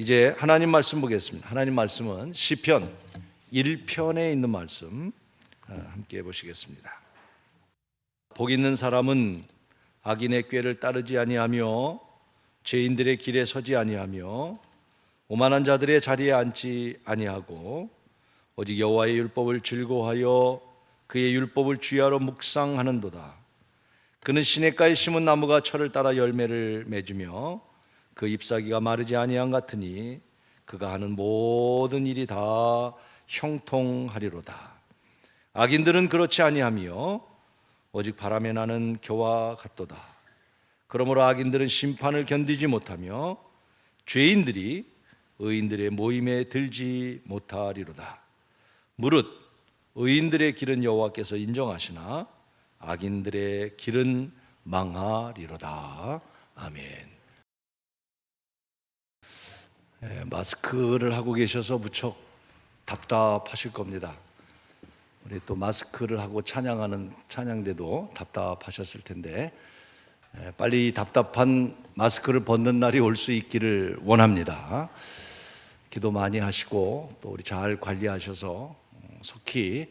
이제 하나님 말씀 보겠습니다. 하나님 말씀은 시편 1편에 있는 말씀 함께 보시겠습니다. 복 있는 사람은 악인의 꾀를 따르지 아니하며 죄인들의 길에 서지 아니하며 오만한 자들의 자리에 앉지 아니하고 오직 여호와의 율법을 즐거워하여 그의 율법을 주야로 묵상하는도다. 그는 시냇가에 심은 나무가 철을 따라 열매를 맺으며 그 잎사귀가 마르지 아니함 같으니 그가 하는 모든 일이 다 형통하리로다. 악인들은 그렇지 아니하며 오직 바람에 나는 겨와 같도다. 그러므로 악인들은 심판을 견디지 못하며 죄인들이 의인들의 모임에 들지 못하리로다. 무릇 의인들의 길은 여호와께서 인정하시나 악인들의 길은 망하리로다. 아멘. 마스크를 하고 계셔서 무척 답답하실 겁니다. 우리 또 마스크를 하고 찬양하는 찬양대도 답답하셨을 텐데 빨리 답답한 마스크를 벗는 날이 올 수 있기를 원합니다. 기도 많이 하시고 또 우리 잘 관리하셔서 속히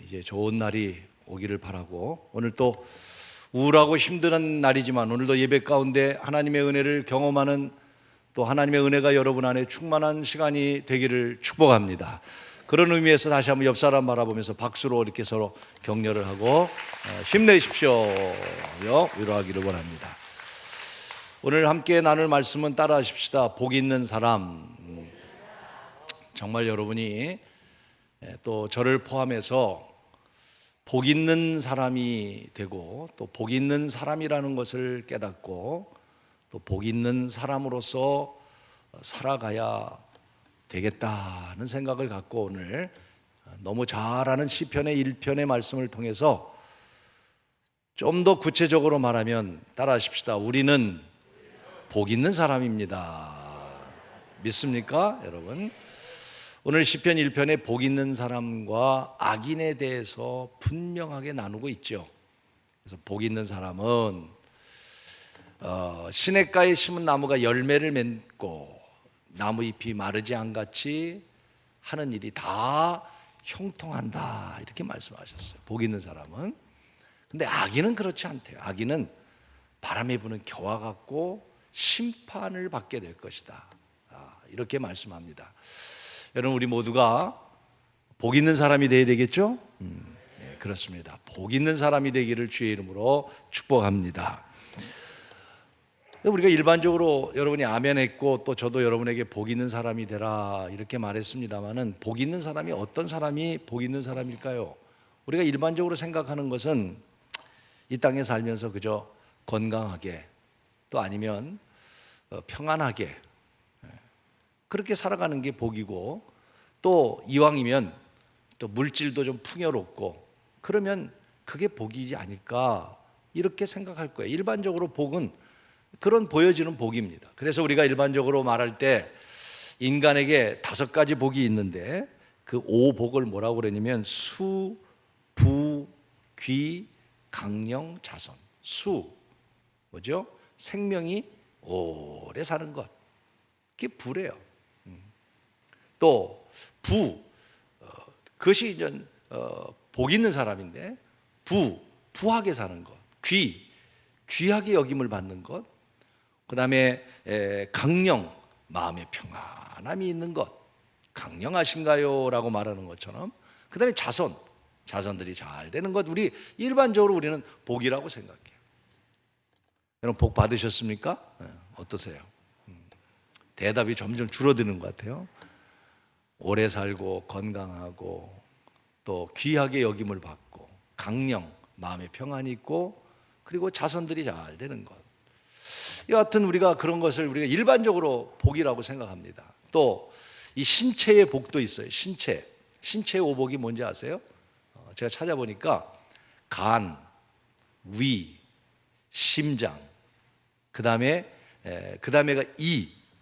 이제 좋은 날이 오기를 바라고, 오늘 또 우울하고 힘든 날이지만 오늘도 예배 가운데 하나님의 은혜를 경험하는, 또 하나님의 은혜가 여러분 안에 충만한 시간이 되기를 축복합니다. 그런 의미에서 다시 한번 옆 사람 바라보면서 박수로 이렇게 서로 격려를 하고 힘내십시오 위로하기를 원합니다. 오늘 함께 나눌 말씀은 따라하십시다. 복 있는 사람. 정말 여러분이 또 저를 포함해서 복 있는 사람이 되고 또 복 있는 사람이라는 것을 깨닫고 또 복 있는 사람으로서 살아가야 되겠다는 생각을 갖고 오늘 너무 잘 아는 시편의 1편의 말씀을 통해서 좀 더 구체적으로 말하면 따라하십시다. 우리는 복 있는 사람입니다. 믿습니까, 여러분? 오늘 시편 1편에 복 있는 사람과 악인에 대해서 분명하게 나누고 있죠. 그래서 복 있는 사람은 시냇가에 심은 나무가 열매를 맺고 나무 잎이 마르지 않같이 하는 일이 다 형통한다, 이렇게 말씀하셨어요. 복 있는 사람은. 근데 악인은 그렇지 않대요. 악인은 바람에 부는 겨와 같고 심판을 받게 될 것이다, 이렇게 말씀합니다. 여러분, 우리 모두가 복 있는 사람이 되어야 되겠죠? 네, 그렇습니다. 복 있는 사람이 되기를 주의 이름으로 축복합니다. 우리가 일반적으로 여러분이 아멘 했고 또 저도 여러분에게 복 있는 사람이 되라 이렇게 말했습니다만은, 복 있는 사람이 어떤 사람이 복 있는 사람일까요? 우리가 일반적으로 생각하는 것은 이 땅에 살면서 그저 건강하게, 또 아니면 평안하게 그렇게 살아가는 게 복이고, 또 이왕이면 또 물질도 좀 풍요롭고 그러면 그게 복이지 않을까, 이렇게 생각할 거예요. 일반적으로 복은 그런 보여지는 복입니다. 그래서 우리가 일반적으로 말할 때 인간에게 5가지 복이 있는데 그 5복을 뭐라고 그러냐면 수, 부, 귀, 강령, 자선. 수, 뭐죠? 생명이 오래 사는 것, 그게 부래요. 또 부, 그것이 이제 복 있는 사람인데 부하게 사는 것. 귀, 귀하게 여김을 받는 것. 그 다음에 강령, 마음의 평안함이 있는 것. 강령하신가요? 라고 말하는 것처럼. 그 다음에 자선, 자선들이 잘 되는 것. 우리 일반적으로 우리는 복이라고 생각해요. 여러분, 복 받으셨습니까? 어떠세요? 대답이 점점 줄어드는 것 같아요. 오래 살고 건강하고 또 귀하게 여김을 받고 강령, 마음의 평안이 있고 그리고 자손들이 잘 되는 것. 여하튼 우리가 그런 것을 우리가 일반적으로 복이라고 생각합니다. 또 이 신체의 복도 있어요. 신체의 오복이 뭔지 아세요? 제가 찾아보니까 간, 위, 심장, 그 다음에가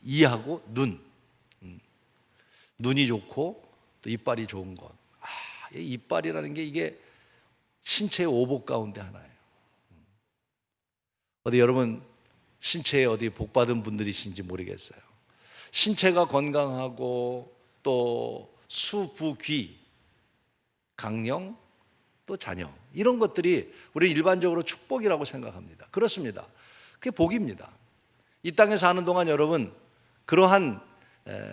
이하고 눈. 눈이 좋고 또 이빨이 좋은 것. 이빨이라는 게 이게 신체의 오복 가운데 하나예요. 어디 여러분 신체에 어디 복 받은 분들이신지 모르겠어요. 신체가 건강하고 또 수부귀, 강령, 또 자녀, 이런 것들이 우리 일반적으로 축복이라고 생각합니다. 그렇습니다. 그게 복입니다. 이 땅에 사는 동안 여러분, 그러한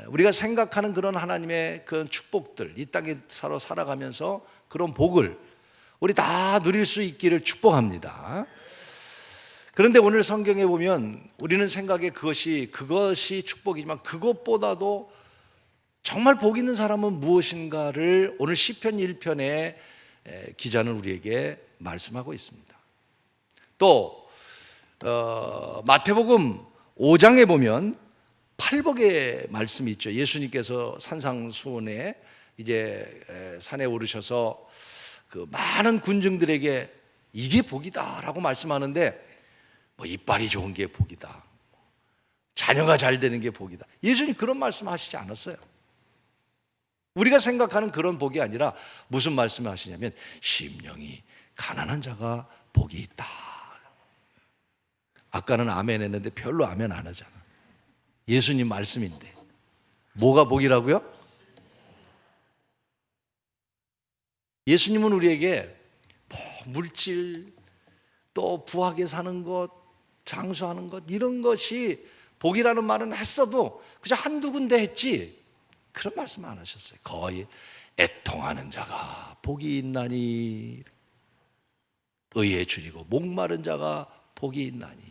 우리가 생각하는 그런 하나님의 그런 축복들, 이 땅에 살아가면서 그런 복을 우리 다 누릴 수 있기를 축복합니다. 그런데 오늘 성경에 보면 우리는 생각에 그것이 축복이지만 그것보다도 정말 복 있는 사람은 무엇인가를 오늘 시편 1편의 기자는 우리에게 말씀하고 있습니다. 또 마태복음 5장에 보면 팔복의 말씀이 있죠. 예수님께서 산상수훈에 이제 산에 오르셔서 그 많은 군중들에게 이게 복이다라고 말씀하는데, 뭐 이빨이 좋은 게 복이다, 자녀가 잘 되는 게 복이다, 예수님 그런 말씀 하시지 않았어요. 우리가 생각하는 그런 복이 아니라 무슨 말씀을 하시냐면 심령이 가난한 자가 복이 있다. 아까는 아멘 했는데 별로 아멘 안 하잖아. 예수님 말씀인데 뭐가 복이라고요? 예수님은 우리에게 물질, 또 부하게 사는 것, 장수하는 것, 이런 것이 복이라는 말은 했어도 그저 한두 군데 했지 그런 말씀 안 하셨어요. 거의 애통하는 자가 복이 있나니, 의에 줄이고 목마른 자가 복이 있나니,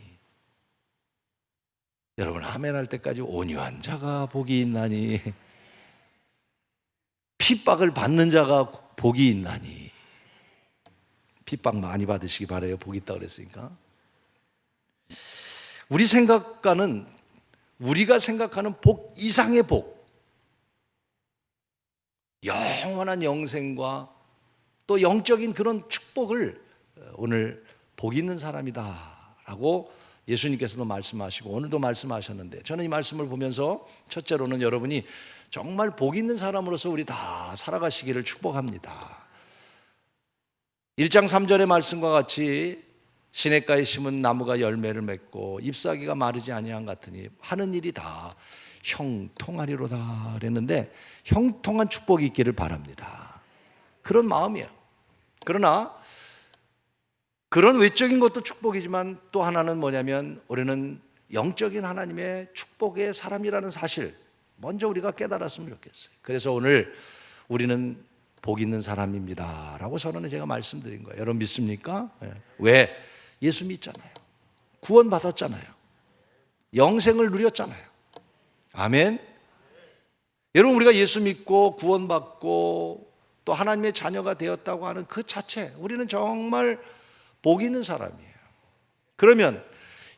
여러분 아멘 할 때까지 온유한 자가 복이 있나니, 핍박을 받는 자가 복이 있나니. 핍박 많이 받으시기 바라요. 복이 있다 그랬으니까. 우리가 생각하는 복 이상의 복, 영원한 영생과 또 영적인 그런 축복을 오늘 복 있는 사람이다라고 예수님께서도 말씀하시고 오늘도 말씀하셨는데, 저는 이 말씀을 보면서 첫째로는 여러분이 정말 복 있는 사람으로서 우리 다 살아가시기를 축복합니다. 1장 3절의 말씀과 같이 시냇가에 심은 나무가 열매를 맺고 잎사귀가 마르지 아니한 같으니 하는 일이 다 형통하리로다 그랬는데, 형통한 축복이 있기를 바랍니다. 그런 마음이에요. 그러나 그런 외적인 것도 축복이지만 또 하나는 뭐냐면 우리는 영적인 하나님의 축복의 사람이라는 사실, 먼저 우리가 깨달았으면 좋겠어요. 그래서 오늘 우리는 복 있는 사람입니다 라고 저는 제가 말씀드린 거예요. 여러분 믿습니까? 왜? 예수 믿잖아요. 구원 받았잖아요. 영생을 누렸잖아요. 아멘. 여러분 우리가 예수 믿고 구원 받고 또 하나님의 자녀가 되었다고 하는 그 자체, 우리는 정말 복 있는 사람이에요. 그러면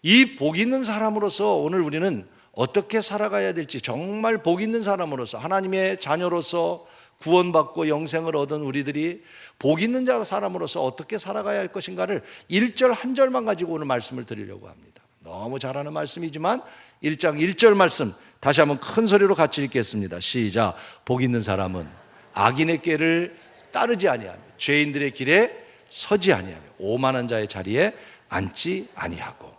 이 복 있는 사람으로서 오늘 우리는 어떻게 살아가야 될지, 정말 복 있는 사람으로서 하나님의 자녀로서 구원받고 영생을 얻은 우리들이 복 있는 사람으로서 어떻게 살아가야 할 것인가를 1절 한 절만 가지고 오늘 말씀을 드리려고 합니다. 너무 잘하는 말씀이지만 1장 1절 말씀 다시 한번 큰 소리로 같이 읽겠습니다. 시작. 복 있는 사람은 악인의 꾀를 따르지 아니하며 죄인들의 길에 서지 아니하며 오만한 자의 자리에 앉지 아니하고.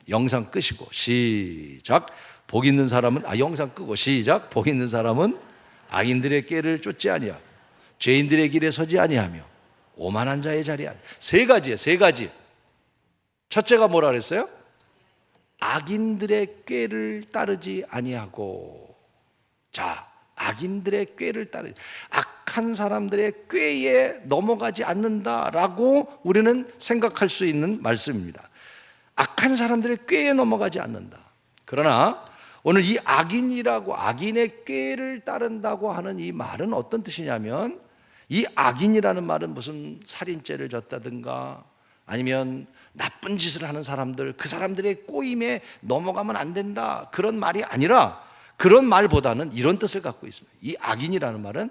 영상 끄시고 시작. 복 있는 사람은, 영상 끄고 시작. 복 있는 사람은 악인들의 꾀를 쫓지 아니하고 죄인들의 길에 서지 아니하며 오만한 자의 자리에. 세 가지예요. 세 가지. 첫째가 뭐라 그랬어요? 악인들의 꾀를 따르지 아니하고. 자, 악인들의 꾀를 따르지, 악한 사람들의 꾀에 넘어가지 않는다라고 우리는 생각할 수 있는 말씀입니다. 악한 사람들의 꾀에 넘어가지 않는다. 그러나 오늘 이 악인이라고, 악인의 꾀를 따른다고 하는 이 말은 어떤 뜻이냐면, 이 악인이라는 말은 무슨 살인죄를 졌다든가 아니면 나쁜 짓을 하는 사람들, 그 사람들의 꼬임에 넘어가면 안 된다, 그런 말이 아니라, 그런 말보다는 이런 뜻을 갖고 있습니다. 이 악인이라는 말은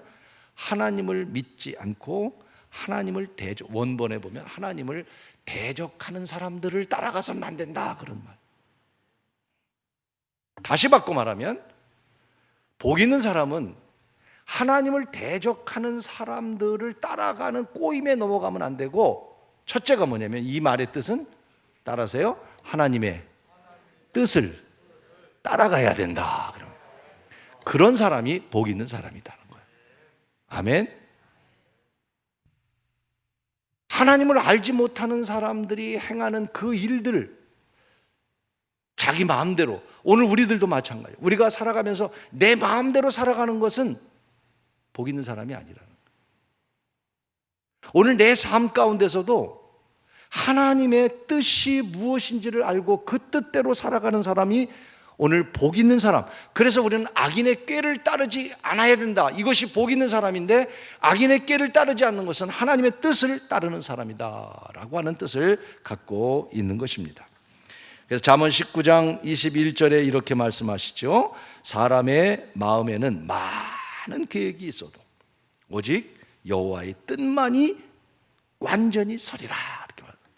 하나님을 믿지 않고 하나님을 원본에 보면 하나님을 대적하는 사람들을 따라가서는 안 된다, 그런 말. 다시 바꿔 말하면 복 있는 사람은 하나님을 대적하는 사람들을 따라가는 꼬임에 넘어가면 안 되고, 첫째가 뭐냐면 이 말의 뜻은, 따라서요, 하나님의 뜻을 따라가야 된다. 그럼 그런 사람이 복 있는 사람이라는 거예요. 아멘. 하나님을 알지 못하는 사람들이 행하는 그 일들을 자기 마음대로, 오늘 우리들도 마찬가지예요. 우리가 살아가면서 내 마음대로 살아가는 것은 복 있는 사람이 아니라는 거예요. 오늘 내 삶 가운데서도 하나님의 뜻이 무엇인지를 알고 그 뜻대로 살아가는 사람이 오늘 복 있는 사람. 그래서 우리는 악인의 꾀를 따르지 않아야 된다. 이것이 복 있는 사람인데, 악인의 꾀를 따르지 않는 것은 하나님의 뜻을 따르는 사람이다 라고 하는 뜻을 갖고 있는 것입니다. 그래서 잠언 19장 21절에 이렇게 말씀하시죠. 사람의 마음에는 많은 계획이 있어도 오직 여호와의 뜻만이 완전히 서리라. 이렇게 말합니다.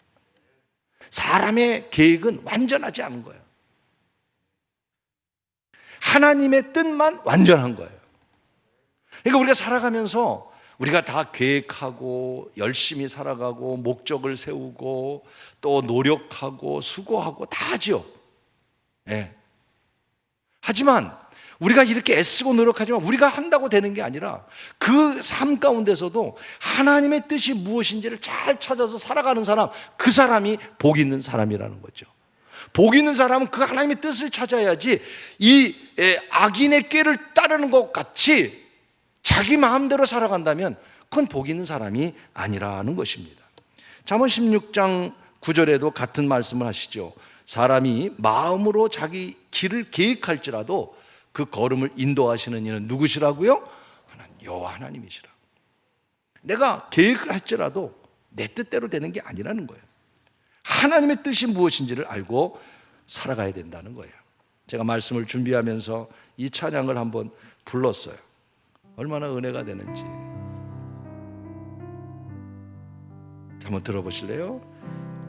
사람의 계획은 완전하지 않은 거예요. 하나님의 뜻만 완전한 거예요. 그러니까 우리가 살아가면서 우리가 다 계획하고 열심히 살아가고 목적을 세우고 또 노력하고 수고하고 다 하죠. 네. 하지만 우리가 이렇게 애쓰고 노력하지만 우리가 한다고 되는 게 아니라 그 삶 가운데서도 하나님의 뜻이 무엇인지를 잘 찾아서 살아가는 사람, 그 사람이 복 있는 사람이라는 거죠. 복 있는 사람은 그 하나님의 뜻을 찾아야지 이 악인의 꾀를 따르는 것 같이 자기 마음대로 살아간다면 그건 복 있는 사람이 아니라는 것입니다. 잠언 16장 9절에도 같은 말씀을 하시죠. 사람이 마음으로 자기 길을 계획할지라도 그 걸음을 인도하시는 이는 누구시라고요? 여호와 하나님이시라. 내가 계획을 할지라도 내 뜻대로 되는 게 아니라는 거예요. 하나님의 뜻이 무엇인지를 알고 살아가야 된다는 거예요. 제가 말씀을 준비하면서 이 찬양을 한번 불렀어요. 얼마나 은혜가 되는지 한번 들어보실래요?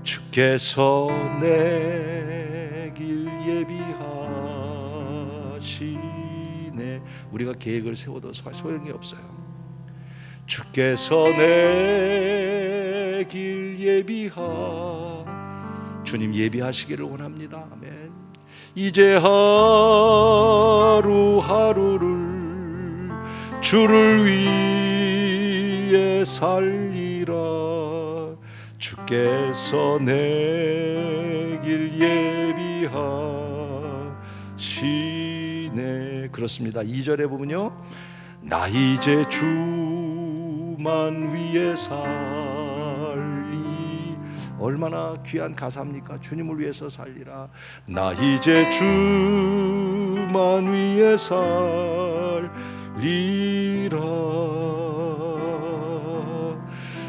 주께서 내 길 예비하시네. 우리가 계획을 세워도 소용이 없어요. 주께서 내 길 주님 예비하시기를 원합니다. 아멘. 이제 하루하루를 주를 위해 살리라. 주께서 내 길 예비하시네. 그렇습니다. 2절에 보면요, 나 이제 주만 위해 살리. 얼마나 귀한 가사입니까? 주님을 위해서 살리라. 나 이제 주만 위해 살리라.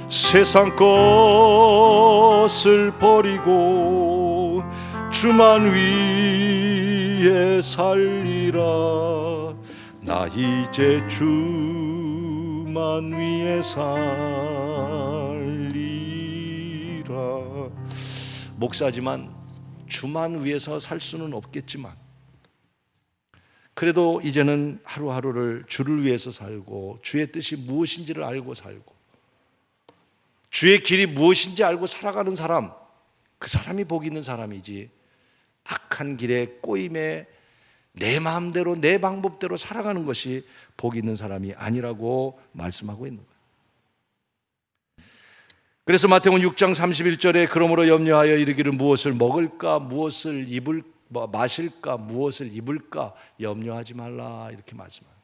세상 것을 버리고 주만 위해 살리라. 나 이제 주만 위해 살리라. 목사지만 주만 위해서 살 수는 없겠지만 그래도 이제는 하루하루를 주를 위해서 살고 주의 뜻이 무엇인지를 알고 살고 주의 길이 무엇인지 알고 살아가는 사람, 그 사람이 복 있는 사람이지 악한 길에 꼬임에 내 마음대로 내 방법대로 살아가는 것이 복 있는 사람이 아니라고 말씀하고 있는 거예요. 그래서 마태복음 6장 31절에 그러므로 염려하여 이르기를 무엇을 먹을까 무엇을 마실까 무엇을 입을까 염려하지 말라 이렇게 말씀합니다.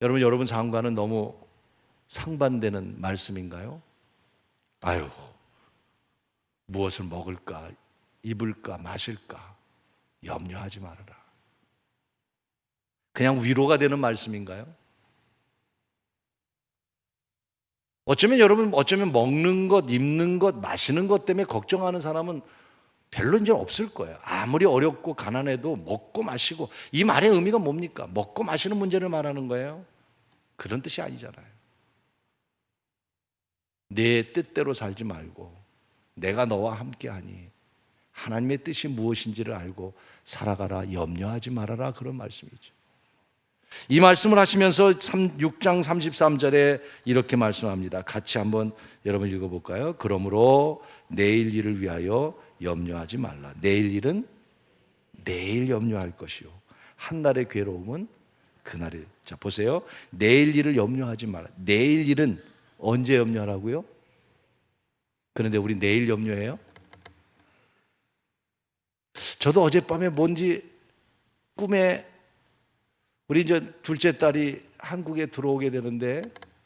여러분 삶과는 너무 상반되는 말씀인가요? 아유, 무엇을 먹을까 입을까 마실까 염려하지 말아라. 그냥 위로가 되는 말씀인가요? 어쩌면 먹는 것, 입는 것, 마시는 것 때문에 걱정하는 사람은 별로 이제 없을 거예요. 아무리 어렵고 가난해도 먹고 마시고, 이 말의 의미가 뭡니까? 먹고 마시는 문제를 말하는 거예요? 그런 뜻이 아니잖아요. 내 뜻대로 살지 말고 내가 너와 함께하니 하나님의 뜻이 무엇인지를 알고 살아가라, 염려하지 말아라, 그런 말씀이죠. 이 말씀을 하시면서 6장 33절에 이렇게 말씀합니다. 같이 한번 여러분 읽어볼까요? 그러므로 내일 일을 위하여 염려하지 말라. 내일 일은 내일 염려할 것이요 한날의 괴로움은 그날에. 자 보세요. 내일 일을 염려하지 마라. 내일 일은 언제 염려하라고요? 그런데 우리 내일 염려해요? 저도 어젯밤에 뭔지 꿈에 우리 이제 둘째 딸이 한국에 들어오게 되는데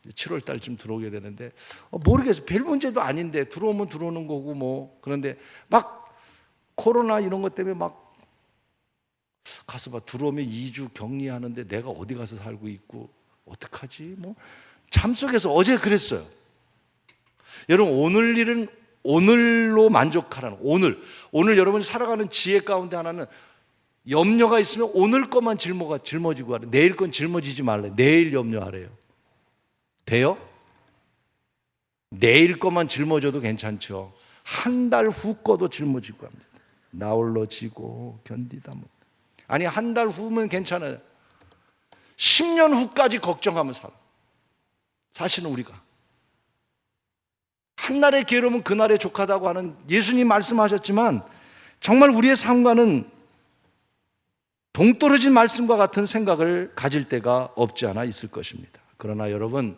7월 달쯤 들어오게 되는데 모르겠어요. 별 문제도 아닌데 들어오면 들어오는 거고 뭐. 그런데 막 코로나 이런 것 때문에 막 가서 봐 들어오면 2주 격리하는데 내가 어디 가서 살고 있고 어떡하지? 뭐 잠속에서 어제 그랬어요. 여러분 오늘 일은 오늘로 만족하라는 오늘 여러분이 살아가는 지혜 가운데 하나는 염려가 있으면 오늘 것만 짊어지고 하래. 내일 건 짊어지지 말래. 내일 염려하래요. 돼요? 내일 것만 짊어져도 괜찮죠. 한 달 후 거도 짊어지고 합니다. 나홀로 지고 견디다 못. 아니 한 달 후면 괜찮아요. 10년 후까지 걱정하면 살아. 사실은 우리가 한날의 괴로움은 그날의 족하다고 하는 예수님 말씀하셨지만 정말 우리의 삶과는 동떨어진 말씀과 같은 생각을 가질 때가 없지 않아 있을 것입니다. 그러나 여러분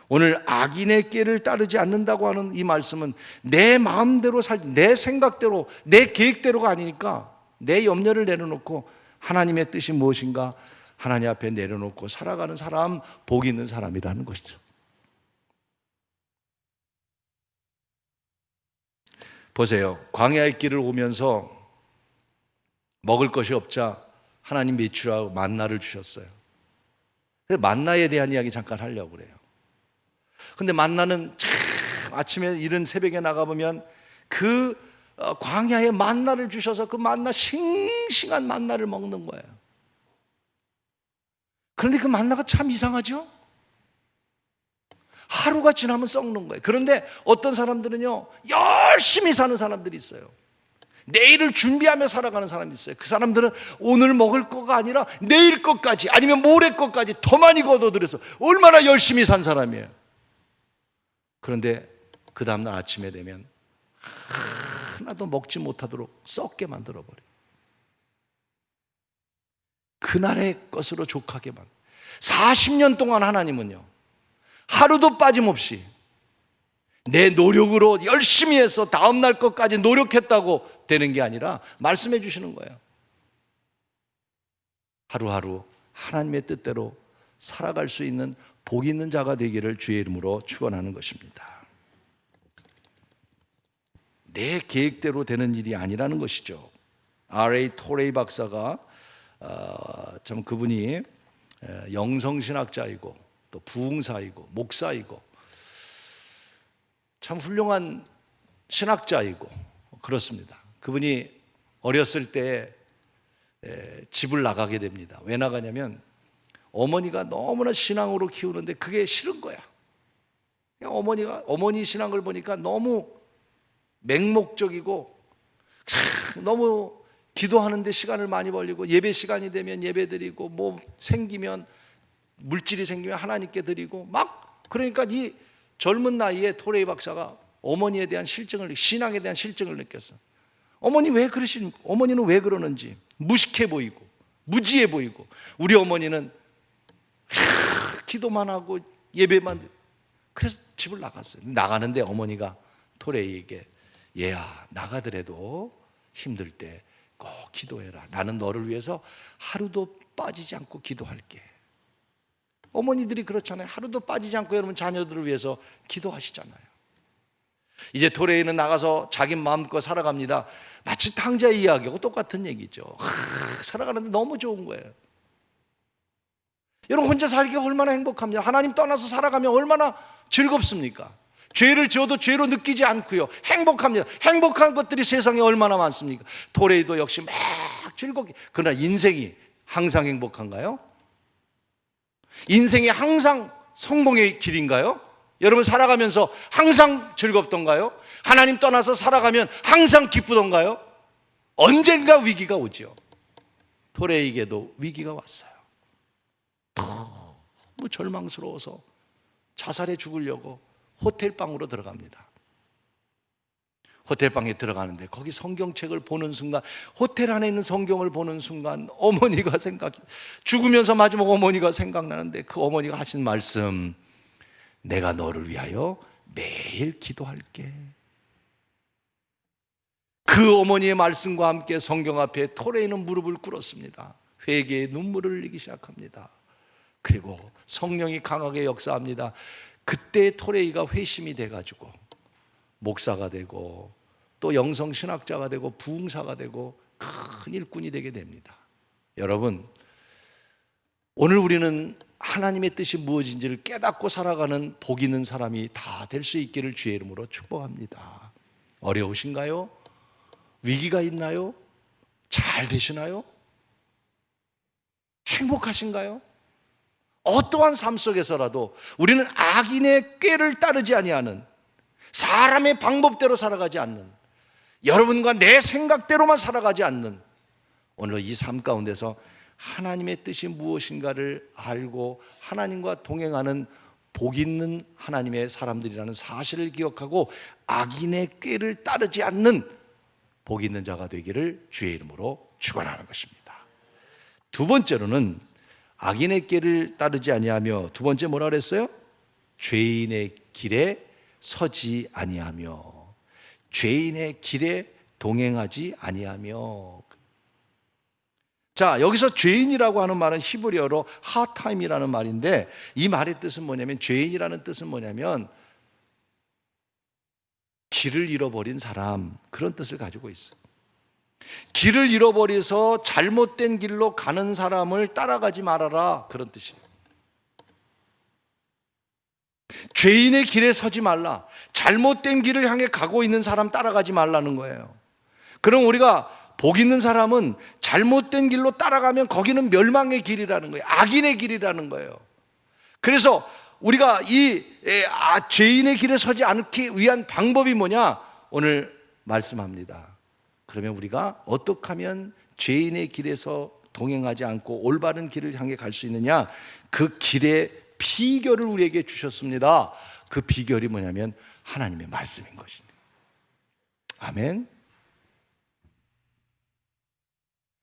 오늘 악인의 꾀를 따르지 않는다고 하는 이 말씀은 내 마음대로 내 생각대로 내 계획대로가 아니니까 내 염려를 내려놓고 하나님의 뜻이 무엇인가 하나님 앞에 내려놓고 살아가는 사람 복 있는 사람이라는 것이죠. 보세요. 광야의 길을 오면서 먹을 것이 없자 하나님 메추라고 만나를 주셨어요. 만나에 대한 이야기 잠깐 하려고 그래요. 근데 만나는 참 아침에 이른 새벽에 나가보면 그 광야에 만나를 주셔서 그 만나 싱싱한 만나를 먹는 거예요. 그런데 그 만나가 참 이상하죠? 하루가 지나면 썩는 거예요. 그런데 어떤 사람들은요 열심히 사는 사람들이 있어요. 내일을 준비하며 살아가는 사람이 있어요. 그 사람들은 오늘 먹을 거가 아니라 내일 것까지 아니면 모레 것까지 더 많이 거둬들여서 얼마나 열심히 산 사람이에요. 그런데 그 다음날 아침에 되면 하나도 먹지 못하도록 썩게 만들어버려요. 그날의 것으로 족하게 만들어요. 40년 동안 하나님은요 하루도 빠짐없이 내 노력으로 열심히 해서 다음날 것까지 노력했다고 되는 게 아니라 말씀해 주시는 거예요. 하루하루 하나님의 뜻대로 살아갈 수 있는 복 있는 자가 되기를 주의 이름으로 축원하는 것입니다. 내 계획대로 되는 일이 아니라는 것이죠. R.A. 토레이 박사가 참 그분이 영성신학자이고 또 부흥사이고 목사이고 참 훌륭한 신학자이고 그렇습니다. 그분이 어렸을 때 집을 나가게 됩니다. 왜 나가냐면 어머니가 너무나 신앙으로 키우는데 그게 싫은 거야. 어머니 신앙을 보니까 너무 맹목적이고 너무 기도하는데 시간을 많이 벌리고 예배 시간이 되면 예배 드리고 뭐 생기면 물질이 생기면 하나님께 드리고 막 그러니까 이 젊은 나이에 토레이 박사가 어머니에 대한 신앙에 대한 실증을 느꼈어. 어머니는 왜 그러는지 무식해 보이고 무지해 보이고 우리 어머니는 기도만 하고 예배만. 그래서 집을 나갔어요. 나가는데 어머니가 토레이에게 얘야 나가더라도 힘들 때 꼭 기도해라. 나는 너를 위해서 하루도 빠지지 않고 기도할게. 어머니들이 그렇잖아요. 하루도 빠지지 않고 여러분 자녀들을 위해서 기도하시잖아요. 이제 토레이는 나가서 자기 마음껏 살아갑니다. 마치 탕자의 이야기하고 똑같은 얘기죠. 살아가는데 너무 좋은 거예요. 여러분 혼자 살기가 얼마나 행복합니다. 하나님 떠나서 살아가면 얼마나 즐겁습니까? 죄를 지어도 죄로 느끼지 않고요 행복합니다. 행복한 것들이 세상에 얼마나 많습니까? 토레이도 역시 막 즐겁게. 그러나 인생이 항상 행복한가요? 인생이 항상 성공의 길인가요? 여러분 살아가면서 항상 즐겁던가요? 하나님 떠나서 살아가면 항상 기쁘던가요? 언젠가 위기가 오죠. 토레이에게도 위기가 왔어요. 너무 절망스러워서 자살해 죽으려고 호텔방으로 들어갑니다. 호텔방에 들어가는데 거기 성경책을 보는 순간, 호텔 안에 있는 성경을 보는 순간 어머니가 죽으면서 마지막 어머니가 생각나는데, 그 어머니가 하신 말씀, 내가 너를 위하여 매일 기도할게. 그 어머니의 말씀과 함께 성경 앞에 토레이는 무릎을 꿇었습니다. 회개의 눈물을 흘리기 시작합니다. 그리고 성령이 강하게 역사합니다. 그때 토레이가 회심이 돼가지고 목사가 되고 또 영성신학자가 되고 부흥사가 되고 큰 일꾼이 되게 됩니다. 여러분, 오늘 우리는 하나님의 뜻이 무엇인지를 깨닫고 살아가는 복 있는 사람이 다 될 수 있기를 주의 이름으로 축복합니다. 어려우신가요? 위기가 있나요? 잘 되시나요? 행복하신가요? 어떠한 삶 속에서라도 우리는 악인의 꾀를 따르지 아니하는, 사람의 방법대로 살아가지 않는, 여러분과 내 생각대로만 살아가지 않는, 오늘 이 삶 가운데서 하나님의 뜻이 무엇인가를 알고 하나님과 동행하는 복 있는 하나님의 사람들이라는 사실을 기억하고 악인의 꾀를 따르지 않는 복 있는 자가 되기를 주의 이름으로 축원하는 것입니다. 두 번째로는 악인의 꾀를 따르지 아니하며, 두 번째 뭐라 그랬어요? 죄인의 길에 서지 아니하며, 죄인의 길에 동행하지 아니하며. 자, 여기서 죄인이라고 하는 말은 히브리어로 하타임이라는 말인데, 이 말의 뜻은 뭐냐면, 죄인이라는 뜻은 뭐냐면 길을 잃어버린 사람, 그런 뜻을 가지고 있어요. 길을 잃어버려서 잘못된 길로 가는 사람을 따라가지 말아라, 그런 뜻이에요. 죄인의 길에 서지 말라, 잘못된 길을 향해 가고 있는 사람 따라가지 말라는 거예요. 그럼 우리가 복 있는 사람은 잘못된 길로 따라가면 거기는 멸망의 길이라는 거예요. 악인의 길이라는 거예요. 그래서 우리가 이 죄인의 길에 서지 않기 위한 방법이 뭐냐? 오늘 말씀합니다. 그러면 우리가 어떻게 하면 죄인의 길에서 동행하지 않고 올바른 길을 향해 갈 수 있느냐? 그 길의 비결을 우리에게 주셨습니다. 그 비결이 뭐냐면 하나님의 말씀인 것입니다. 아멘.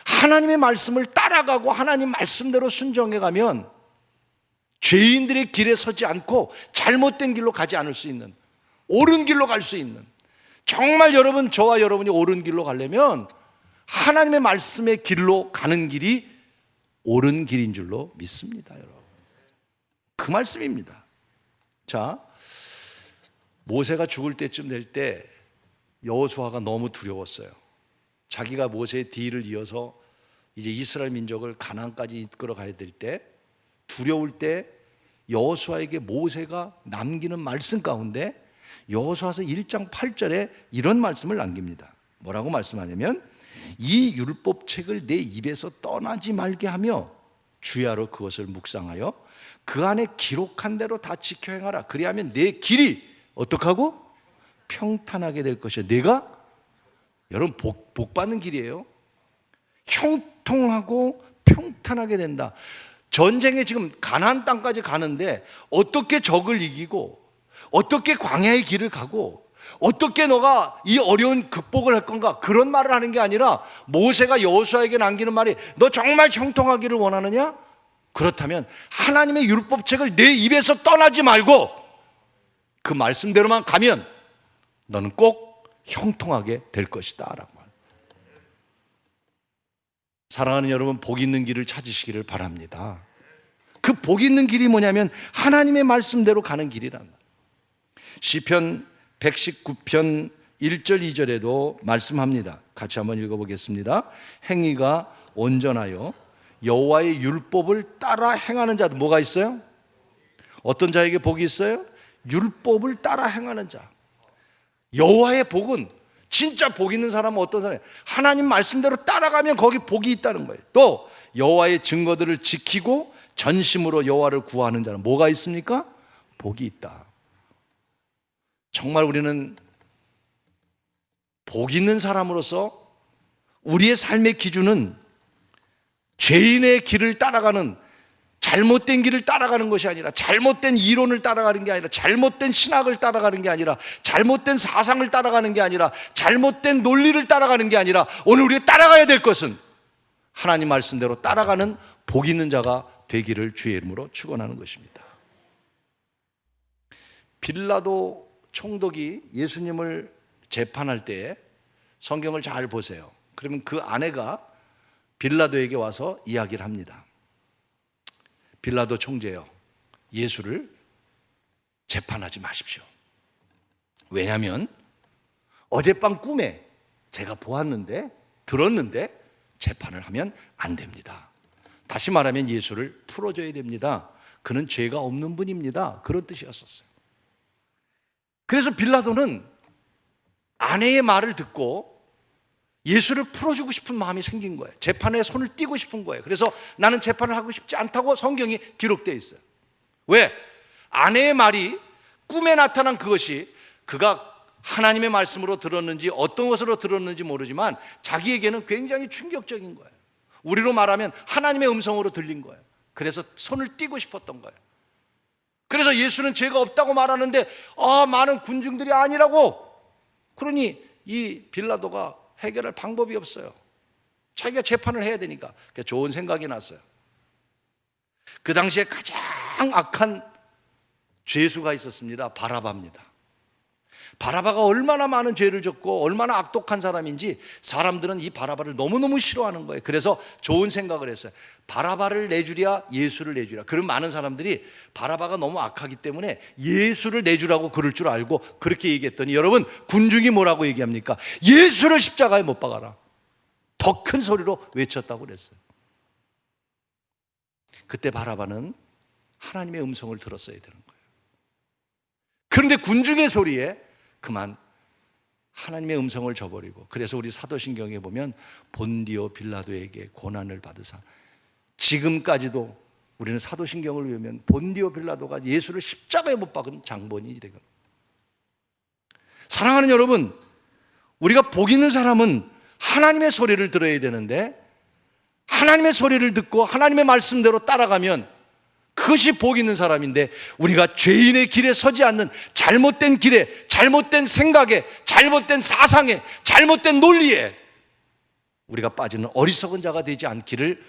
하나님의 말씀을 따라가고 하나님 말씀대로 순종해 가면 죄인들의 길에 서지 않고 잘못된 길로 가지 않을 수 있는, 옳은 길로 갈 수 있는, 정말 여러분, 저와 여러분이 옳은 길로 가려면 하나님의 말씀의 길로 가는 길이 옳은 길인 줄로 믿습니다, 여러분. 그 말씀입니다. 자, 모세가 죽을 때쯤 될 때 여호수아가 너무 두려웠어요. 자기가 모세의 뒤를 이어서 이제 이스라엘 민족을 가나안까지 이끌어 가야 될 때, 두려울 때 여호수아에게 모세가 남기는 말씀 가운데 여호수아서 1장 8절에 이런 말씀을 남깁니다. 뭐라고 말씀하냐면, 이 율법책을 내 입에서 떠나지 말게 하며 주야로 그것을 묵상하여 그 안에 기록한 대로 다 지켜 행하라. 그리하면 내 길이 어떻게 하고? 평탄하게 될 것이야. 내가, 여러분, 복 받는 길이에요. 형통하고 평탄하게 된다. 전쟁에 지금 가나안 땅까지 가는데 어떻게 적을 이기고, 어떻게 광야의 길을 가고, 어떻게 너가 이 어려운 극복을 할 건가, 그런 말을 하는 게 아니라 모세가 여호수아에게 남기는 말이, 너 정말 형통하기를 원하느냐? 그렇다면 하나님의 율법책을 내 입에서 떠나지 말고 그 말씀대로만 가면 너는 꼭 형통하게 될 것이다 라고. 사랑하는 여러분, 복 있는 길을 찾으시기를 바랍니다. 그 복 있는 길이 뭐냐면 하나님의 말씀대로 가는 길이란 말이에요. 시편 119편 1절 2절에도 말씀합니다. 같이 한번 읽어보겠습니다. 행위가 온전하여 여호와의 율법을 따라 행하는 자도 뭐가 있어요? 어떤 자에게 복이 있어요? 율법을 따라 행하는 자. 여호와의 복은, 진짜 복 있는 사람은 어떤 사람이에요? 하나님 말씀대로 따라가면 거기 복이 있다는 거예요. 또 여호와의 증거들을 지키고 전심으로 여호와를 구하는 자는 뭐가 있습니까? 복이 있다. 정말 우리는 복 있는 사람으로서 우리의 삶의 기준은 죄인의 길을 따라가는, 잘못된 길을 따라가는 것이 아니라, 잘못된 이론을 따라가는 게 아니라, 잘못된 신학을 따라가는 게 아니라, 잘못된 사상을 따라가는 게 아니라, 잘못된 논리를 따라가는 게 아니라, 오늘 우리가 따라가야 될 것은 하나님 말씀대로 따라가는 복 있는 자가 되기를 주의 이름으로 축원하는 것입니다. 빌라도 총독이 예수님을 재판할 때 성경을 잘 보세요. 그러면 그 아내가 빌라도에게 와서 이야기를 합니다. 빌라도 총재요, 예수를 재판하지 마십시오. 왜냐하면 어젯밤 꿈에 제가 보았는데, 들었는데 재판을 하면 안 됩니다. 다시 말하면 예수를 풀어줘야 됩니다. 그는 죄가 없는 분입니다. 그런 뜻이었었어요. 그래서 빌라도는 아내의 말을 듣고 예수를 풀어주고 싶은 마음이 생긴 거예요. 재판에 손을 띄고 싶은 거예요. 그래서 나는 재판을 하고 싶지 않다고 성경이 기록되어 있어요. 왜? 아내의 말이, 꿈에 나타난 그것이 그가 하나님의 말씀으로 들었는지 어떤 것으로 들었는지 모르지만 자기에게는 굉장히 충격적인 거예요. 우리로 말하면 하나님의 음성으로 들린 거예요. 그래서 손을 띄고 싶었던 거예요. 그래서 예수는 죄가 없다고 말하는데 많은 군중들이 아니라고. 그러니 이 빌라도가 해결할 방법이 없어요. 자기가 재판을 해야 되니까. 좋은 생각이 났어요. 그 당시에 가장 악한 죄수가 있었습니다. 바라바입니다. 바라바가 얼마나 많은 죄를 졌고 얼마나 악독한 사람인지 사람들은 이 바라바를 너무너무 싫어하는 거예요. 그래서 좋은 생각을 했어요. 바라바를 내주랴 예수를 내주랴. 그런 많은 사람들이 바라바가 너무 악하기 때문에 예수를 내주라고 그럴 줄 알고 그렇게 얘기했더니, 여러분 군중이 뭐라고 얘기합니까? 예수를 십자가에 못 박아라. 더 큰 소리로 외쳤다고 그랬어요. 그때 바라바는 하나님의 음성을 들었어야 되는 거예요. 그런데 군중의 소리에 그만 하나님의 음성을 저버리고, 그래서 우리 사도신경에 보면 본디오 빌라도에게 고난을 받으사, 지금까지도 우리는 사도신경을 외우면 본디오 빌라도가 예수를 십자가에 못 박은 장본인이 되고. 사랑하는 여러분, 우리가 복 있는 사람은 하나님의 소리를 들어야 되는데, 하나님의 소리를 듣고 하나님의 말씀대로 따라가면 그것이 복 있는 사람인데, 우리가 죄인의 길에 서지 않는 잘못된 길에, 잘못된 생각에, 잘못된 사상에, 잘못된 논리에 우리가 빠지는 어리석은 자가 되지 않기를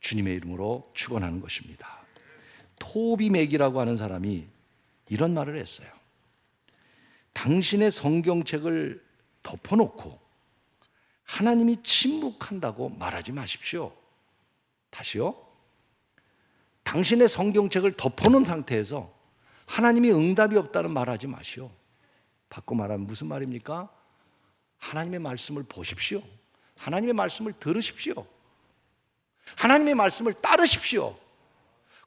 주님의 이름으로 축원하는 것입니다. 토비맥이라고 하는 사람이 이런 말을 했어요. 당신의 성경책을 덮어놓고 하나님이 침묵한다고 말하지 마십시오. 다시요. 당신의 성경책을 덮어놓은 상태에서 하나님이 응답이 없다는 말하지 마시오. 바꿔 말하면 무슨 말입니까? 하나님의 말씀을 보십시오. 하나님의 말씀을 들으십시오. 하나님의 말씀을 따르십시오.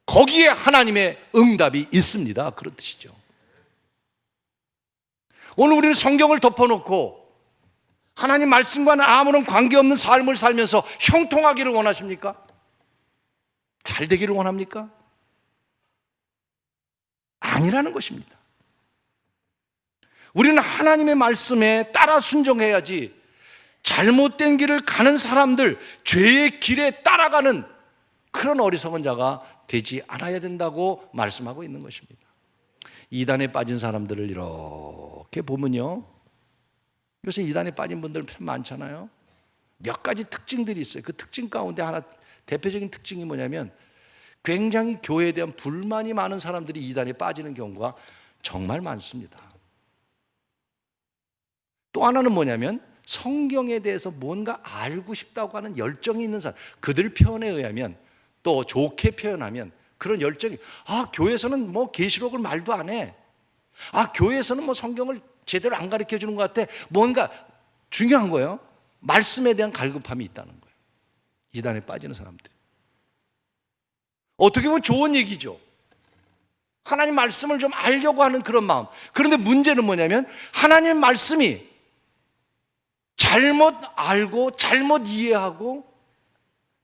거기에 하나님의 응답이 있습니다. 그런 뜻이죠. 오늘 우리는 성경을 덮어놓고 하나님 말씀과는 아무런 관계없는 삶을 살면서 형통하기를 원하십니까? 잘 되기를 원합니까? 아니라는 것입니다. 우리는 하나님의 말씀에 따라 순종해야지, 잘못된 길을 가는 사람들, 죄의 길에 따라가는 그런 어리석은 자가 되지 않아야 된다고 말씀하고 있는 것입니다. 이단에 빠진 사람들을 이렇게 보면요, 요새 이단에 빠진 분들 참 많잖아요. 몇 가지 특징들이 있어요. 그 특징 가운데 하나, 대표적인 특징이 뭐냐면, 굉장히 교회에 대한 불만이 많은 사람들이 이단에 빠지는 경우가 정말 많습니다. 또 하나는 뭐냐면, 성경에 대해서 뭔가 알고 싶다고 하는 열정이 있는 사람, 그들 표현에 의하면, 또 좋게 표현하면 그런 열정이, 교회에서는 뭐 계시록을 말도 안 해, 교회에서는 뭐 성경을 제대로 안 가르쳐 주는 것 같아, 뭔가 중요한 거예요. 말씀에 대한 갈급함이 있다는 거예요. 이단에 빠지는 사람들이. 어떻게 보면 좋은 얘기죠. 하나님 말씀을 좀 알려고 하는 그런 마음. 그런데 문제는 뭐냐면, 하나님 말씀이 잘못 알고 잘못 이해하고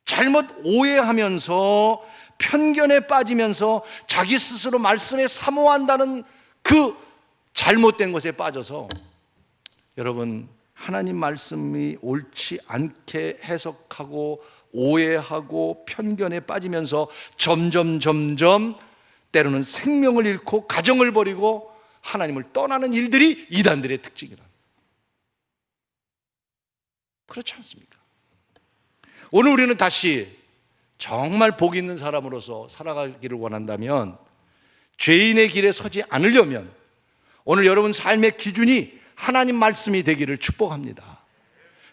잘못 오해하면서 편견에 빠지면서 자기 스스로 말씀에 사모한다는 그 잘못된 것에 빠져서, 여러분, 하나님 말씀이 옳지 않게 해석하고 오해하고 편견에 빠지면서 점점 때로는 생명을 잃고 가정을 버리고 하나님을 떠나는 일들이 이단들의 특징이라. 그렇지 않습니까? 오늘 우리는 다시 정말 복 있는 사람으로서 살아가기를 원한다면, 죄인의 길에 서지 않으려면 오늘 여러분 삶의 기준이 하나님 말씀이 되기를 축복합니다.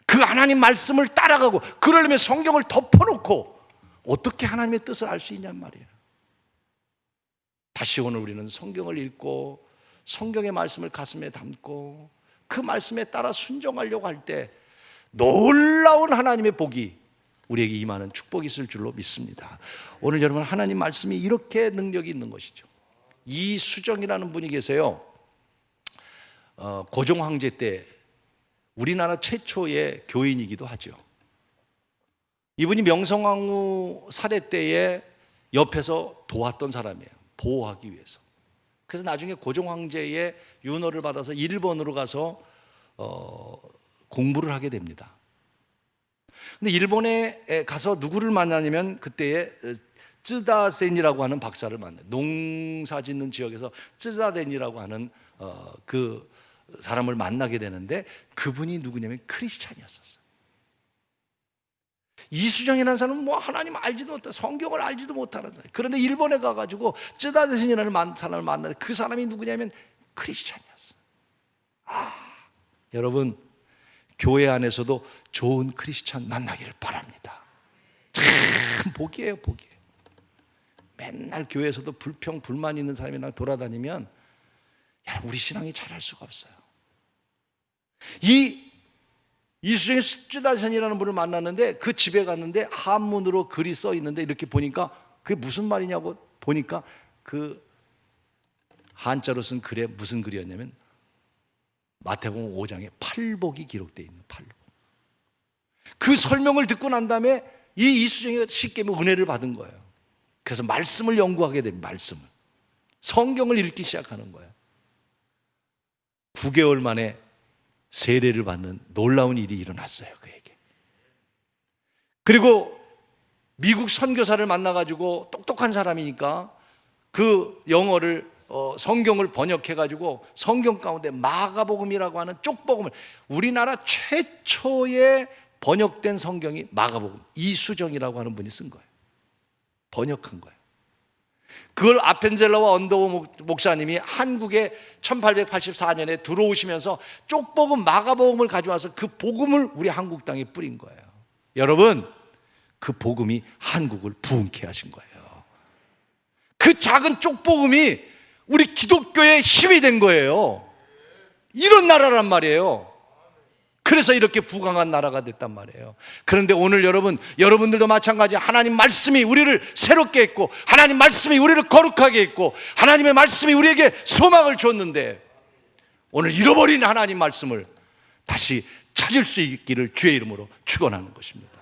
그 하나님 말씀을 따라가고, 그러려면 성경을 덮어놓고 어떻게 하나님의 뜻을 알 수 있냔 말이에요. 다시 오늘 우리는 성경을 읽고 성경의 말씀을 가슴에 담고 그 말씀에 따라 순종하려고 할 때 놀라운 하나님의 복이 우리에게 임하는 축복이 있을 줄로 믿습니다. 오늘 여러분, 하나님 말씀이 이렇게 능력이 있는 것이죠. 이수정이라는 분이 계세요. 고종 황제 때 우리나라 최초의 교인이기도 하죠. 이분이 명성황후 살해 때에 옆에서 도왔던 사람이에요. 보호하기 위해서. 그래서 나중에 고종 황제의 윤허를 받아서 일본으로 가서 공부를 하게 됩니다. 근데 일본에 가서 누구를 만나냐면 그때의 쯔다센이라고 하는 박사를 만나요. 농사 짓는 지역에서 쯔다센이라고 하는 그 사람을 만나게 되는데, 그분이 누구냐면 크리스찬이었었어요. 이수정이라는 사람은 뭐 하나님 알지도 못하고 성경을 알지도 못하는 사람. 그런데 일본에 가가지고 쯔다센이라는 사람을 만나는데 그 사람이 누구냐면 크리스찬이었어요. 여러분, 교회 안에서도 좋은 크리스찬 만나기를 바랍니다. 참 복이에요, 복이에요. 맨날 교회에서도 불평, 불만 있는 사람이랑 돌아다니면 우리 신앙이 잘할 수가 없어요. 이수정의 쯔다센이라는 분을 만났는데 그 집에 갔는데 한문으로 글이 써 있는데 이렇게 보니까 그게 무슨 말이냐고 보니까 그 한자로 쓴 글에 무슨 글이었냐면 마태복음 5장에 팔복이 기록되어 있는 팔복. 그 설명을 듣고 난 다음에 이 이수정이가 쉽게 은혜를 받은 거예요. 그래서 말씀을 연구하게 됩니다. 말씀을, 성경을 읽기 시작하는 거예요. 9개월 만에 세례를 받는 놀라운 일이 일어났어요, 그에게. 그리고 미국 선교사를 만나가지고, 똑똑한 사람이니까 그 영어를 성경을 번역해가지고 성경 가운데 마가복음이라고 하는 쪽복음을, 우리나라 최초의 번역된 성경이 마가복음, 이수정이라고 하는 분이 쓴 거예요. 번역한 거예요. 그걸 아펜젤러와 언더우 목사님이 한국에 1884년에 들어오시면서 쪽복음 마가복음을 가져와서 그 복음을 우리 한국 땅에 뿌린 거예요. 여러분, 그 복음이 한국을 부흥케 하신 거예요. 그 작은 쪽복음이 우리 기독교의 힘이 된 거예요. 이런 나라란 말이에요. 그래서 이렇게 부강한 나라가 됐단 말이에요. 그런데 오늘 여러분들도 마찬가지, 하나님 말씀이 우리를 새롭게 했고, 하나님 말씀이 우리를 거룩하게 했고, 하나님의 말씀이 우리에게 소망을 줬는데, 오늘 잃어버린 하나님 말씀을 다시 찾을 수 있기를 주의 이름으로 축원하는 것입니다.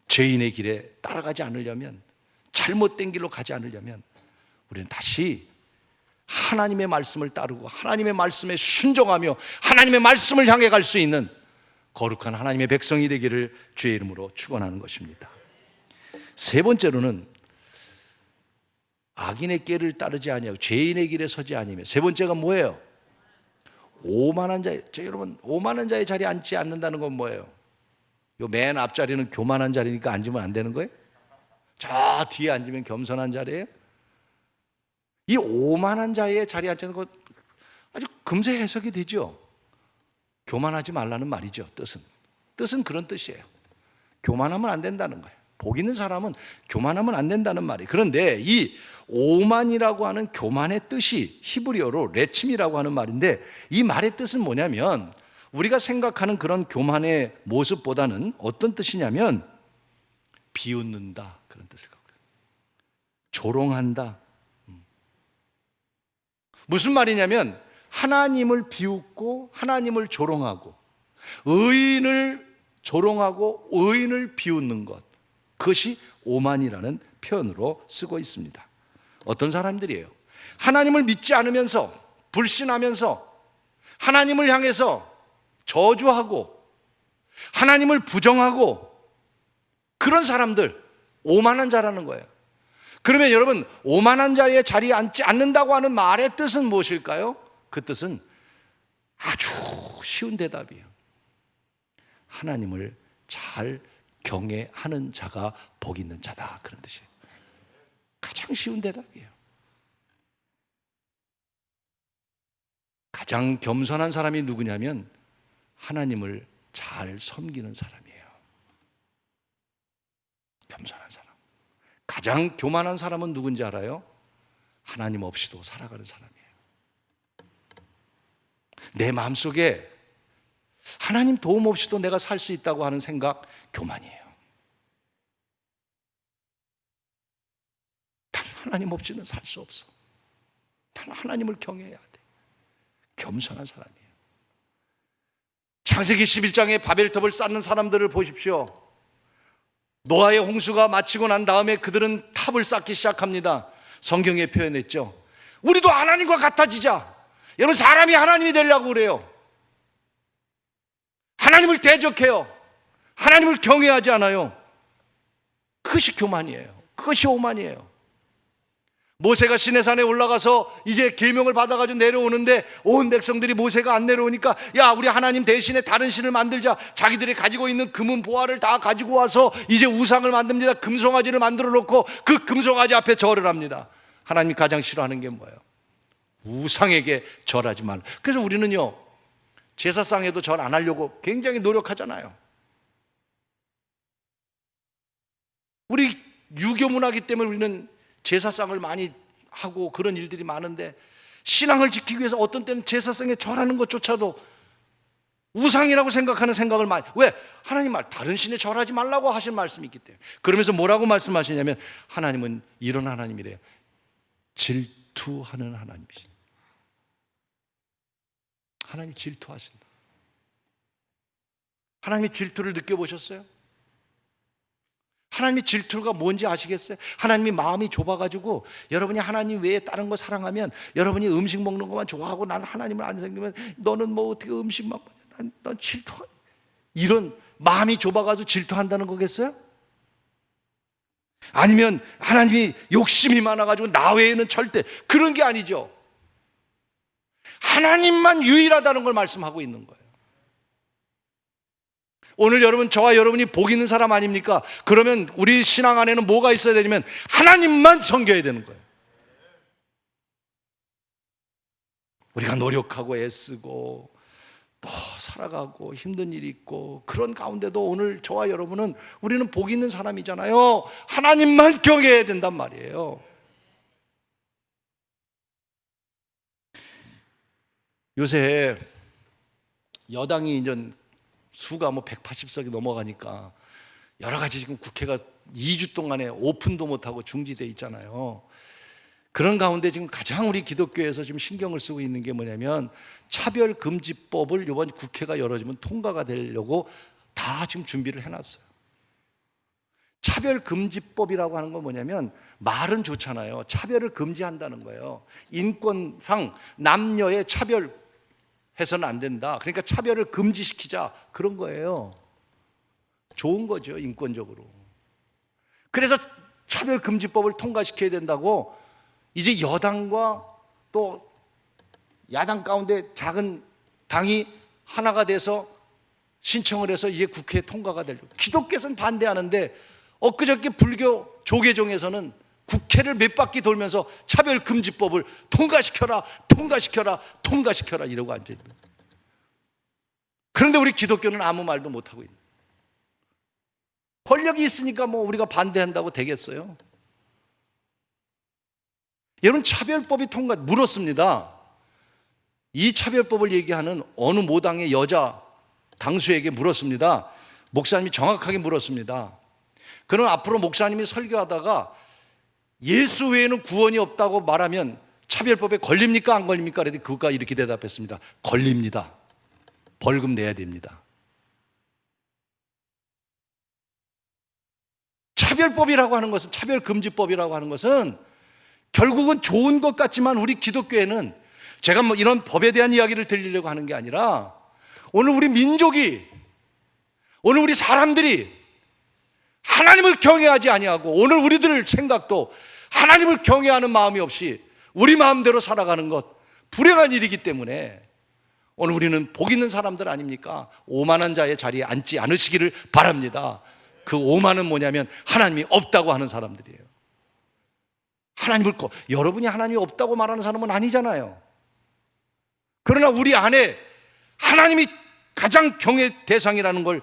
죄인의 길에 따라가지 않으려면, 잘못된 길로 가지 않으려면 우리는 다시 하나님의 말씀을 따르고 하나님의 말씀에 순종하며 하나님의 말씀을 향해 갈 수 있는 거룩한 하나님의 백성이 되기를 주의 이름으로 축원하는 것입니다. 세 번째로는 악인의 길을 따르지 아니하고 죄인의 길에 서지 아니하며, 세 번째가 뭐예요? 오만한 자. 여러분, 오만한 자의 자리에 앉지 않는다는 건 뭐예요? 요 맨 앞자리는 교만한 자리니까 앉으면 안 되는 거예요? 저 뒤에 앉으면 겸손한 자리예요? 이 오만한 자의 자리에 앉는 것 아주 금세 해석이 되죠. 교만하지 말라는 말이죠. 뜻은 그런 뜻이에요. 교만하면 안 된다는 거예요. 복 있는 사람은 교만하면 안 된다는 말이에요. 그런데 이 오만이라고 하는 교만의 뜻이 히브리어로 레침이라고 하는 말인데, 이 말의 뜻은 뭐냐면 우리가 생각하는 그런 교만의 모습보다는 어떤 뜻이냐면 비웃는다, 그런 뜻을 갖고 있어요. 조롱한다. 무슨 말이냐면 하나님을 비웃고 하나님을 조롱하고 의인을 조롱하고 의인을 비웃는 것, 그것이 오만이라는 표현으로 쓰고 있습니다. 어떤 사람들이에요? 하나님을 믿지 않으면서 불신하면서 하나님을 향해서 저주하고 하나님을 부정하고 그런 사람들, 오만한 자라는 거예요. 그러면 여러분, 오만한 자리에 자리에 앉지 않는다고 하는 말의 뜻은 무엇일까요? 그 뜻은 아주 쉬운 대답이에요. 하나님을 잘 경외하는 자가 복 있는 자다, 그런 뜻이에요. 가장 쉬운 대답이에요. 가장 겸손한 사람이 누구냐면 하나님을 잘 섬기는 사람이에요. 겸손한 사람. 가장 교만한 사람은 누군지 알아요? 하나님 없이도 살아가는 사람이에요. 내 마음속에 하나님 도움 없이도 내가 살 수 있다고 하는 생각, 교만이에요. 단 하나님 없이는 살 수 없어. 단 하나님을 경외해야 돼. 겸손한 사람이에요. 창세기 11장에 바벨탑을 쌓는 사람들을 보십시오. 노아의 홍수가 마치고 난 다음에 그들은 탑을 쌓기 시작합니다. 성경에 표현했죠. 우리도 하나님과 같아지자. 여러분, 사람이 하나님이 되려고 그래요. 하나님을 대적해요. 하나님을 경외하지 않아요. 그것이 교만이에요. 그것이 오만이에요. 모세가 시내산에 올라가서 이제 계명을 받아가지고 내려오는데 온 백성들이 모세가 안 내려오니까 야, 우리 하나님 대신에 다른 신을 만들자. 자기들이 가지고 있는 금은 보화를 다 가지고 와서 이제 우상을 만듭니다. 금송아지를 만들어 놓고 그 금송아지 앞에 절을 합니다. 하나님이 가장 싫어하는 게 뭐예요? 우상에게 절하지 말라. 그래서 우리는요, 제사상에도 절 안 하려고 굉장히 노력하잖아요. 우리 유교 문화이기 때문에 우리는 제사상을 많이 하고 그런 일들이 많은데, 신앙을 지키기 위해서 어떤 때는 제사상에 절하는 것조차도 우상이라고 생각하는 생각을 많이. 왜? 하나님 말, 다른 신에 절하지 말라고 하신 말씀이 있기 때문에. 그러면서 뭐라고 말씀하시냐면 하나님은 이런 하나님이래요. 질투하는 하나님이시다. 하나님 질투하신다. 하나님이 질투를 느껴보셨어요? 하나님의 질투가 뭔지 아시겠어요? 하나님이 마음이 좁아가지고 여러분이 하나님 외에 다른 거 사랑하면, 여러분이 음식 먹는 것만 좋아하고 난 하나님을 안 생기면 너는 뭐 어떻게 음식만 먹냐, 난 질투, 이런 마음이 좁아가지고 질투한다는 거겠어요? 아니면 하나님이 욕심이 많아가지고 나 외에는 절대, 그런 게 아니죠. 하나님만 유일하다는 걸 말씀하고 있는 거예요. 오늘 여러분, 저와 여러분이 복 있는 사람 아닙니까? 그러면 우리 신앙 안에는 뭐가 있어야 되냐면 하나님만 섬겨야 되는 거예요. 우리가 노력하고 애쓰고 또 살아가고 힘든 일이 있고 그런 가운데도 오늘 저와 여러분은, 우리는 복 있는 사람이잖아요. 하나님만 경외해야 된단 말이에요. 요새 여당이 이제 수가 뭐 180석이 넘어가니까 여러 가지 지금 국회가 2주 동안에 오픈도 못하고 중지돼 있잖아요. 그런 가운데 지금 가장 우리 기독교에서 지금 신경을 쓰고 있는 게 뭐냐면 차별금지법을 이번 국회가 열어지면 통과가 되려고 다 지금 준비를 해놨어요. 차별금지법이라고 하는 건 뭐냐면 말은 좋잖아요. 차별을 금지한다는 거예요. 인권상 남녀의 차별 해서는 안 된다. 그러니까 차별을 금지시키자, 그런 거예요. 좋은 거죠, 인권적으로. 그래서 차별금지법을 통과시켜야 된다고 이제 여당과 또 야당 가운데 작은 당이 하나가 돼서 신청을 해서 이제 국회에 통과가 되려고. 기독교에서는 반대하는데 엊그저께 불교 조계종에서는 국회를 몇 바퀴 돌면서 차별금지법을 통과시켜라, 통과시켜라, 통과시켜라 이러고 앉아있는. 그런데 우리 기독교는 아무 말도 못하고 있는. 권력이 있으니까 뭐 우리가 반대한다고 되겠어요? 여러분, 차별법이 물었습니다. 이 차별법을 얘기하는 어느 모당의 여자 당수에게 물었습니다. 목사님이 정확하게 물었습니다. 그럼 앞으로 목사님이 설교하다가 예수 외에는 구원이 없다고 말하면 차별법에 걸립니까, 안 걸립니까? 그랬더니 그가 이렇게 대답했습니다. 걸립니다. 벌금 내야 됩니다. 차별법이라고 하는 것은, 차별금지법이라고 하는 것은 결국은 좋은 것 같지만 우리 기독교에는, 제가 뭐 이런 법에 대한 이야기를 드리려고 하는 게 아니라 오늘 우리 민족이, 오늘 우리 사람들이 하나님을 경외하지 아니하고 오늘 우리들 생각도 하나님을 경외하는 마음이 없이 우리 마음대로 살아가는 것, 불행한 일이기 때문에 오늘 우리는 복 있는 사람들 아닙니까? 오만한 자의 자리에 앉지 않으시기를 바랍니다. 그 오만은 뭐냐면 하나님이 없다고 하는 사람들이에요. 여러분이 하나님이 없다고 말하는 사람은 아니잖아요. 그러나 우리 안에 하나님이 가장 경외 대상이라는 걸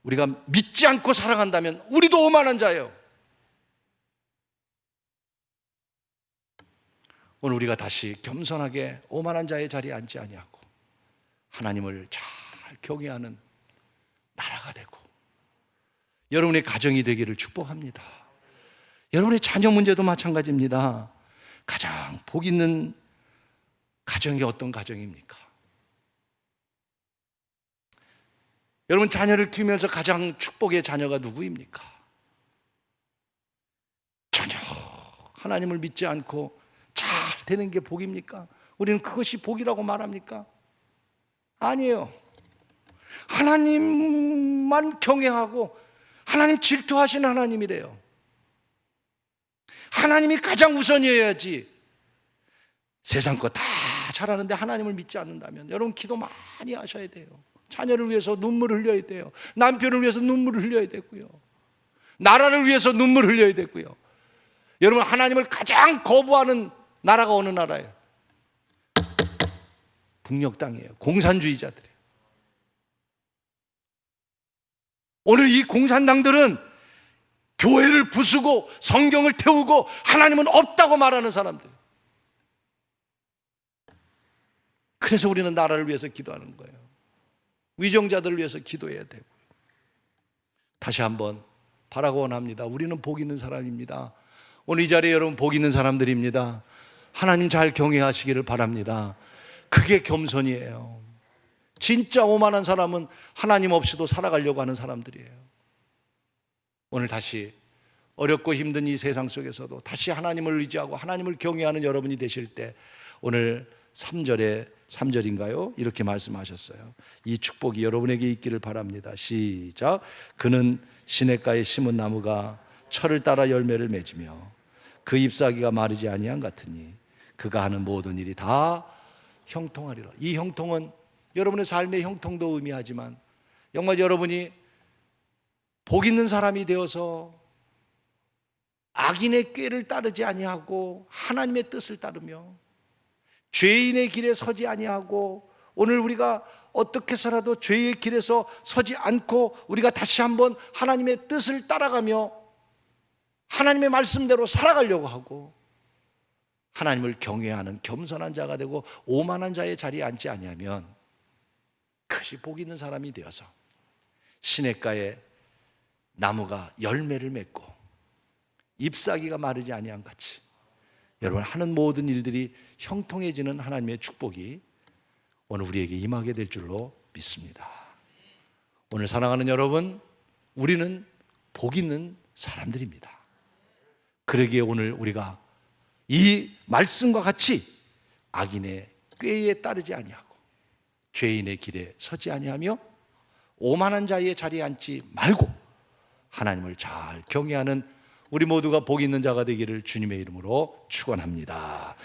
우리가 믿지 않고 살아간다면 우리도 오만한 자예요. 오늘 우리가 다시 겸손하게 오만한 자의 자리에 앉지 아니하고 하나님을 잘 경외하는 나라가 되고 여러분의 가정이 되기를 축복합니다. 여러분의 자녀 문제도 마찬가지입니다. 가장 복 있는 가정이 어떤 가정입니까? 여러분 자녀를 키우면서 가장 축복의 자녀가 누구입니까? 전혀 하나님을 믿지 않고 잘 되는 게 복입니까? 우리는 그것이 복이라고 말합니까? 아니에요. 하나님만 경외하고 하나님 질투하시는 하나님이래요. 하나님이 가장 우선이어야지. 세상 거 다 잘하는데 하나님을 믿지 않는다면 여러분 기도 많이 하셔야 돼요. 자녀를 위해서 눈물을 흘려야 돼요. 남편을 위해서 눈물을 흘려야 되고요. 나라를 위해서 눈물을 흘려야 되고요. 여러분 하나님을 가장 거부하는 나라가 어느 나라예요? 북녘 땅이에요. 공산주의자들이에요. 오늘 이 공산당들은 교회를 부수고 성경을 태우고 하나님은 없다고 말하는 사람들. 그래서 우리는 나라를 위해서 기도하는 거예요. 위정자들을 위해서 기도해야 되고. 다시 한번 바라고 원합니다. 우리는 복 있는 사람입니다. 오늘 이 자리에 여러분 복 있는 사람들입니다. 하나님 잘 경외하시기를 바랍니다. 그게 겸손이에요. 진짜 오만한 사람은 하나님 없이도 살아가려고 하는 사람들이에요. 오늘 다시 어렵고 힘든 이 세상 속에서도 다시 하나님을 의지하고 하나님을 경외하는 여러분이 되실 때 오늘 3절인가요? 이렇게 말씀하셨어요. 이 축복이 여러분에게 있기를 바랍니다. 시작. 그는 시냇가에 심은 나무가 철을 따라 열매를 맺으며 그 잎사귀가 마르지 아니한 같으니 그가 하는 모든 일이 다 형통하리라. 이 형통은 여러분의 삶의 형통도 의미하지만 정말 여러분이 복 있는 사람이 되어서 악인의 꾀를 따르지 아니하고 하나님의 뜻을 따르며 죄인의 길에 서지 아니하고 오늘 우리가 어떻게 해서라도 죄의 길에서 서지 않고 우리가 다시 한번 하나님의 뜻을 따라가며 하나님의 말씀대로 살아가려고 하고 하나님을 경외하는 겸손한 자가 되고 오만한 자의 자리에 앉지 아니하면 그것이 복 있는 사람이 되어서 시냇가에 나무가 열매를 맺고 잎사귀가 마르지 아니한 같이 여러분 하는 모든 일들이 형통해지는 하나님의 축복이 오늘 우리에게 임하게 될 줄로 믿습니다. 오늘 사랑하는 여러분, 우리는 복 있는 사람들입니다. 그러기에 오늘 우리가 이 말씀과 같이 악인의 꾀에 따르지 아니하고 죄인의 길에 서지 아니하며 오만한 자의 자리에 앉지 말고 하나님을 잘 경외하는 우리 모두가 복 있는 자가 되기를 주님의 이름으로 축원합니다.